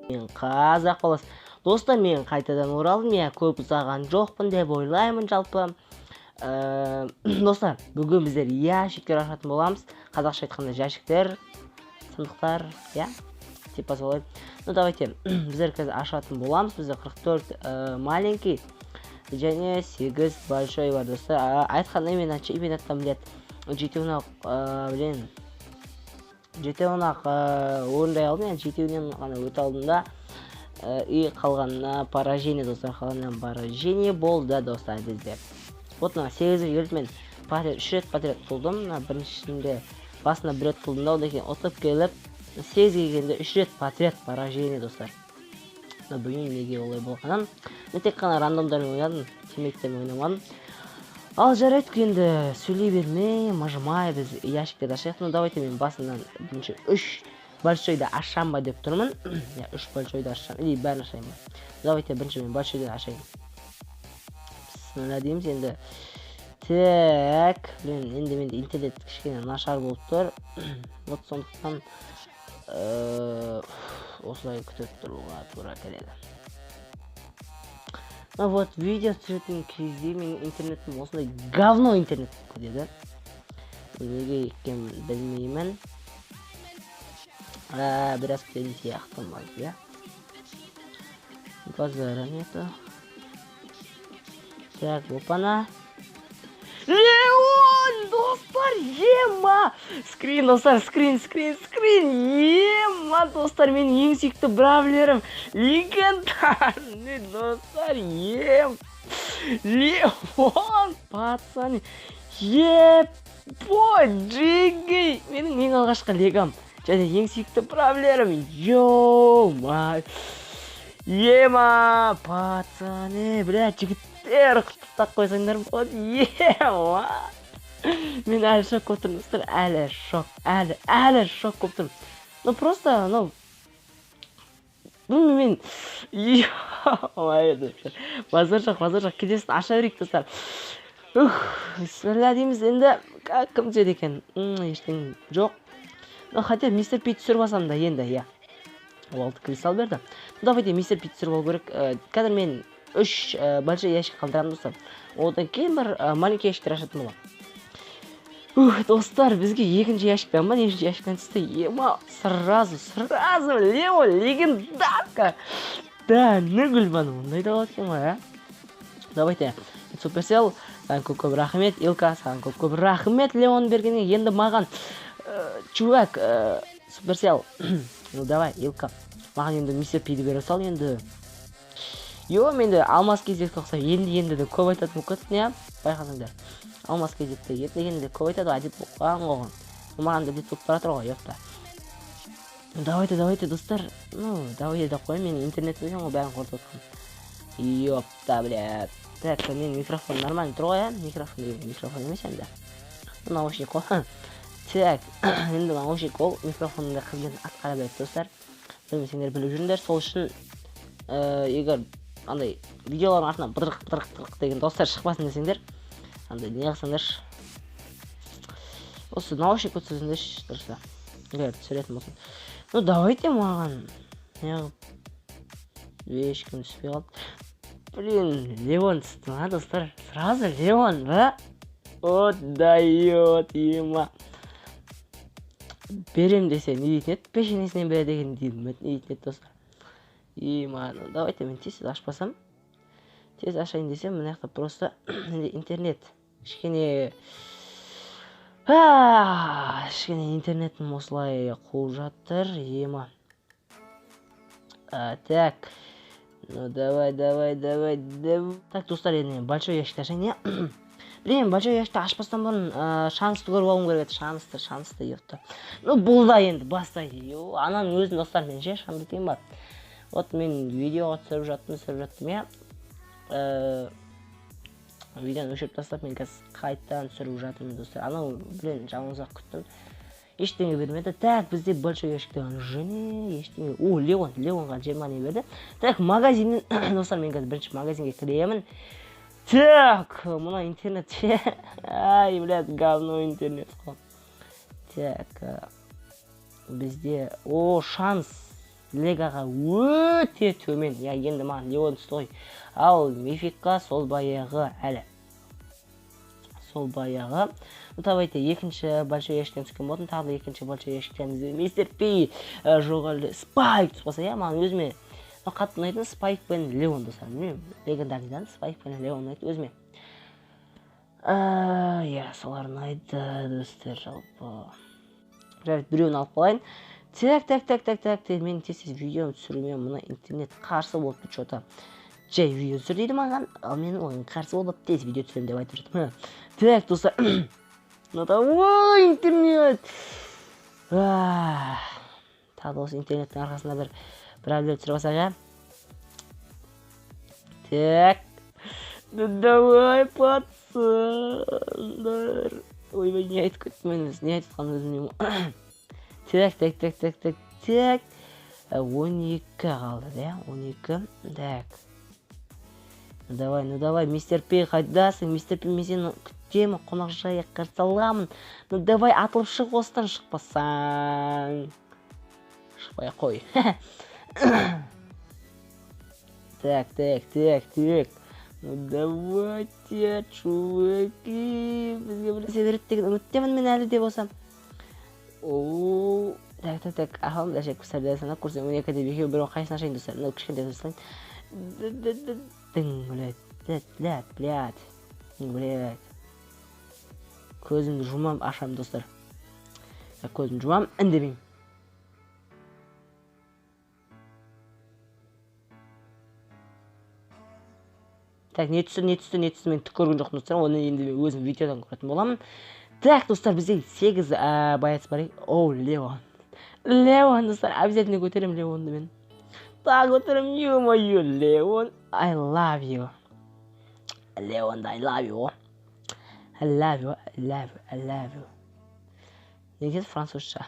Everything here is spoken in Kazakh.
Мен қазақ баласы. Достар, мен қайтадан оралдым. Мен көп ұзаған жоқпын деп ойлаймын жалпы. Достар, бүгін біздер ящиктер ашатын боламыз. Қазақша айтқанда жәшіктер, сандықтар, я? Типа солай. Ну давайте, біздер қазір ашатын боламыз. Бізде 44 маленький және 8 большой бар, достар. Айтқанда мен именно там білет. Жетеуін блин. Жетеуін орындай алдым. Yani жетеуінен ғана өте алдым. И қалғанына поражение, достар. Қалғанынан поражение болды, достар, бізде. Вот мына 8-ге келіп мен 3 рет подряд тұлдым. Біріншісінде басына 1 рет тұлдым да, одан кейін ұтып келіп 8-ге келгенде 3 рет подряд поражение, достар. Бүгін неге олай болғанын мен тек қана рандомдармен ойнадым, тиммейттермен ойнамадым. Ал жарайды, енді сөйлей бермей, мажымай біз ящиктерді ашайық. Ну давайте мен басынан бірінші 3 большойды ашам ба деп тұрмын. 3 большойды ашам, или бәрін ашайын ба. Давайте бірінші мен большойды ашайын. Bismillah дейміз енді. Так, блин, енді менде интернет кішкене нашар болып тұр. Вот сондықтан осылай күтіп тұруға тура келеді. Ну вот, видео түсіретін кезде менің интернетім осындай говно интернет көдеді. Неге екенін білмеймін. Біраз білетін сияқты ма, я? Базара нету. Так, опана. Леон, достар, ема! Скрин, достар, скрин. Ема, достар, менің ең сүйікті бравлерім. Легендарный, достар, ем. Леон, пацаны. Ебой, джигей. Менің ең алғашқы легам. Және ең сүйікті бравлерім. Йоу-май. Ема, пацаны, блядь, жігіттер, құттықтап қойсаңдар болады. Ема. Мен әлі шок болып тұрмын, достар, әлі шок болып тұрмын. Ну просто, мен, базар жоқ, кедесін аша берейік, достар. Бісміллә дейміз, енді кім жеді екен, ештен жоқ. Ну, хотя мистер Пит түсіріп алсам да енді, я. Ол 6 кристалл берді. Давайте мистер Пит түсіріп алу керек. Қазір мен 3 большой ящик қалдырамын, достар. Одан кейін бір маленький ящиктер ашатын боламын. Достар, бізге екінші ящиктен ба, екінші ящиктен түсті. Ема, сразу, Лео, легендарка. Да, нүгіл баны, ондай да болады екен ғой, а? Давайте, Суперсел, саған көп рахмет. Илка, саған көп рахмет Леон бергенге. Енді маған, чувак, Суперсел, ну давай, Илка, маған енді мистер Пиді бере сал, енді. Йо, менде алмас кезекті қоқса, енді де көп айтатын көттін, я? Байқасаңдар. Алмас кезекті енді көп айтады, әдет болған қоғын. Маған да әдет болып баратыр ғой, йопта. Давайте, достар. Ну, давайте да қойын, мен интернет өйген ғой, бәрін қорты отқан. Йопта, блядь. Так, мен микрофон нормально тұр ғой, я? Микрофон емес енді. Наушник қой. Так, енді наушник ол микрофонында қызген атқара береді, достар. Білмесеңдер біліп жүріңдер. Сол үшін егер андай видеолардың артынан быдырық деген достар шықпасын десеңдер, андай не қылсаңдаршы. Осы наушник өткізіңдерші, дұрыста. Егер түсіретін болсын. Ну давайте маған. Ешкім түспей қалды. Блин, Леон түсті ма, достар? Сразу Леон, ба? Отдает, ема. Берем десе, не дейтін еді? Пешенесінен бере деген деймін, не дейтін еді, достар? Ема, ну давайте мен тез ашпасам. Тез ашайын десем, мына жақта просто интернет. Кішкене интернетім осылай қуып жатыр, ема. Так, ну давай. Так, достар, енді большой ящикті ашайын, не? Блин, большой ящикті ашпастан бұрын шансты көріп алуым керек еді, шансты, епті. Ну, бұл да енді, бастай. Ананың өзін, достар, мен ше, шанды дейін бар. Вот мен видеоға түсіріп жаттым, я. Видеоны өшіріп тастап, мен қазір қайттан түсіріп жатырмын, достар. Анау, блин, жаңызақ күттім. Ештеңе бермеді. Так, бізде большой ящикті және ештеңе. О, Леонға 20 не берді. Так, магазиннен, достар, мен қазір бірінші магазинге кіремін. Так, мына интернет ше. Ай, блядь, говно интернет қой. Так, бізде, шанс. легаға өте төмен. Я енді маған Леон түсті ғой. Ал мификқа сол баяғы әлі. Сол баяғы. Давайте екінші большой ящиктен түскен болатын. Тағы да екінші большой ящиктен мистер Пи жоғары Спайк түспаса, я маған өзіме қатты ұнайтын Спайк пен Леон достар. Легендарныйдан Спайк пен Леон ұнайды өзіме. Я солар ұнайды достар жалпы. Біреуін алып қалайын. Так. Мен тез видео түсіруіме мұна интернет қарсы болып тұр что-то. Жай видео түсір дейді маған, ал мен ойын қарсы болып тез видео түсірем деп айтып жүрдім. Так достар. Ну давай интернет. Тағы осы интернеттің арқасында бір проблема түсіріп алсақ, Так. Ну давай, пацандар. Ойбай, не айтып кеттім мен өзі, не айтып қалған өзім. Так. 12 қалды, да? 12. Так. Ну давай, мистер Пи, қайдасың? Мистер Пи, мен сені күтемін, қонақжайға қарсы аламын. Ну давай, атылып шық осыдан, шықпасаң. Шықпай қой. Так. Ну давайте, чуваки. Бізге біресе береді деген үміттемін мен әлі де болсам. Так. Ахалым да жек күсәрді санап көрсем 12-де бекеу бір қайсына шайын достар. Ну кішкенде достарың. Блядь. Көзімді жұмам, ашам достар. Көзімді жұмам, үндемеймін. Так, не түсті, мен түк көрген жоқпын достар. Оны енді мен өзім видеодан көретін боламын. Так, достар, бізде 8 баяц бар. Леон, достар, обязательно көтерем Леонды мен. Так, көтерем, ё-моё, Леон, I love you. Леон, I love you. I love you. Неге французша?